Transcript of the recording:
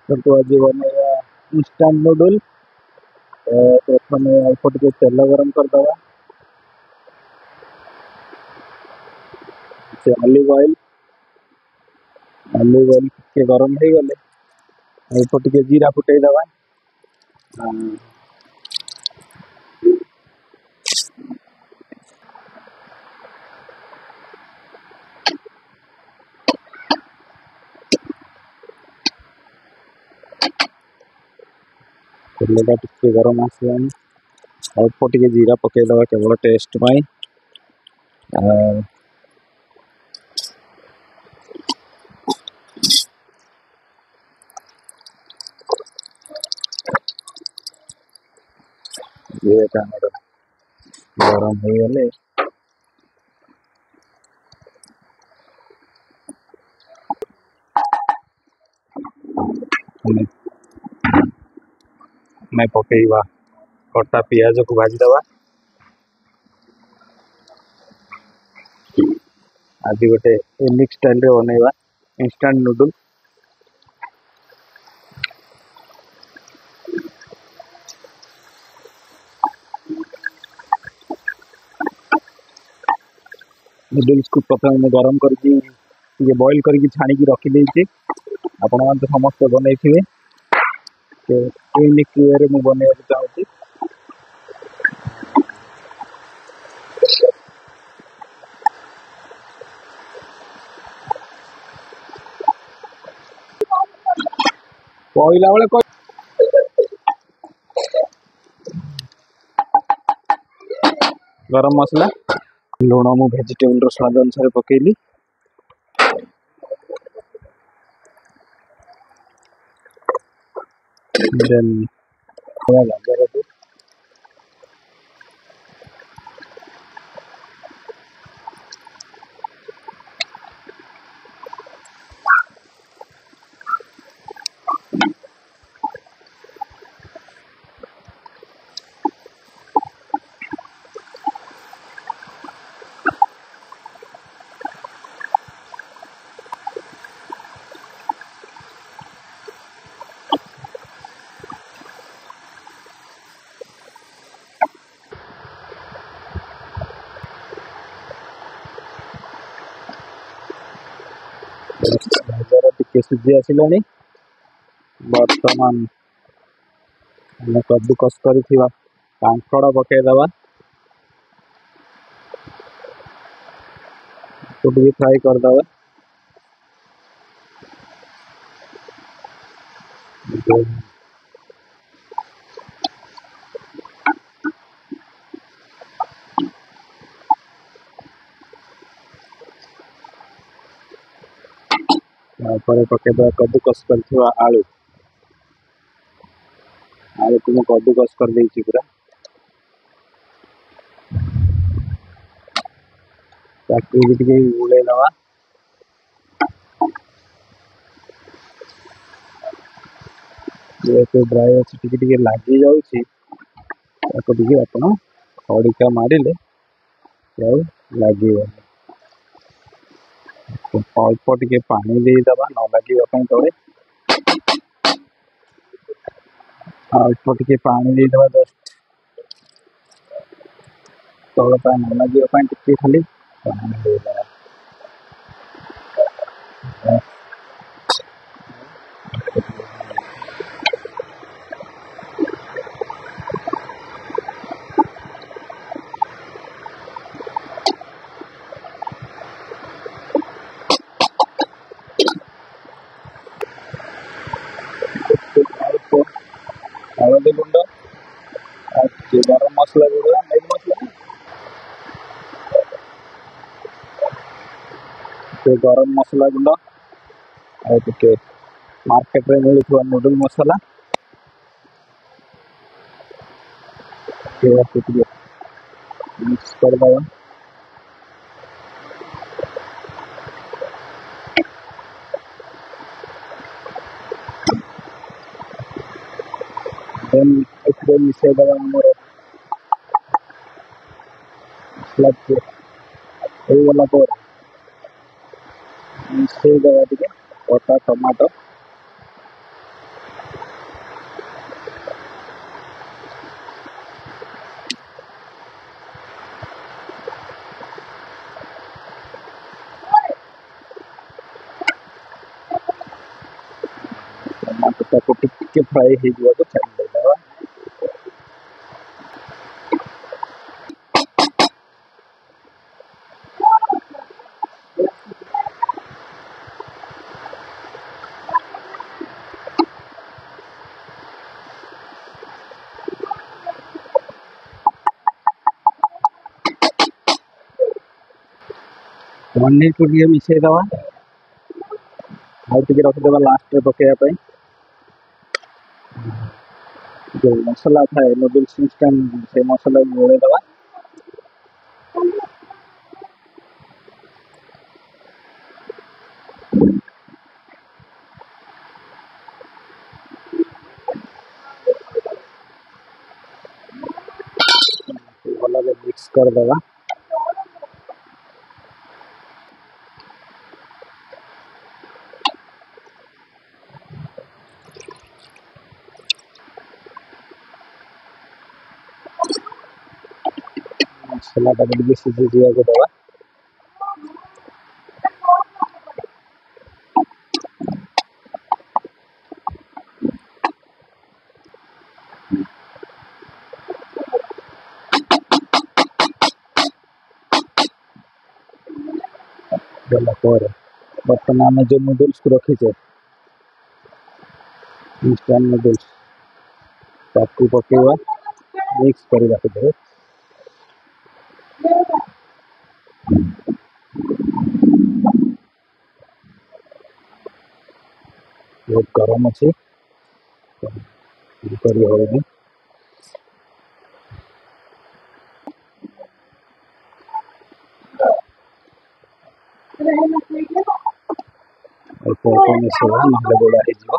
तो आज बनेगा इंस्टांट नूडल। प्रथम अल्प टे तेल गरम करदे, ऑलिव ऑयल टे गरम हो गले अल्प टे जीरा फुटेदवा। तेलटा टे गरम आसला अल्प टे जीरा पकईदवा केवल टेस्ट पाई। गरम हो गले मैं पकईवा कटा पियाज को भाजीदवा। आज गोटे यूनिक स्टाइल रे बनैबा इंस्टांट नूडल। नूडल्स को प्रथम गरम करके बॉइल करके छाणी रखी देछि। आपण मान तो समस्त बनैथिबे तो यूनिक वे रे मु बनैबा चाहूची। पहिला बेले गरम मसला लुण मु वेजिटेबल रो स्वाद अनुसार पकेली। देन गाजर को गाजर टिके सिझी आसिलानी। बर्तमान कद्दूकस कर कांकड़ पकईदवा तो फ्राई करदे। पकईदवा कद्दूकस कर आलू आलू को कद्दूकस कर देछि पूरा। ताकि भी गुले दवा। तो ड्राई अच्छी टे लगी जाऊँगी आप खड़िका मारे लगे अल्प टे पानी देदबा न लगे तले अल्प टे पानी देदबा जस्ट तलता न लगे टे खाली पानी देदबा। हल्दी गुंड गरम मसला गुड़ा मीट मसला गरम मसला गुंड टे मार्केट में मिलुवा नूडल मसला मिक्स करदबा। देन मिसेदबा आमर मसला होगला मिसेदबा टे कटा टमाटो ତାକୁ ଟିକେ ଫ୍ରାଏ ହେଇଯିବାକୁ ଛାଡ଼ି ଦେଇଦେବା। ପନିରକୁ ଟିକେ ମିଶାଇଦେବା, ଆଉ ଟିକେ ରଖିଦେବା ଲାଷ୍ଟରେ ପକାଇବା ପାଇଁ। जो मसला थाए नूडल्स इंस्टेंट से मसला गोले दवा भल मिक्स कर देवा। मसला टा सीझी दिया दवा। बर्तमान जो नूडल्स को रखीचे इंस्टेंट नूडल्स ताकू पकेवा, मिक्स कर रखिदे। बहुत गरम अच्छे करी होगी। अल्प अल्प मिसेवा ना गोड़ा हो।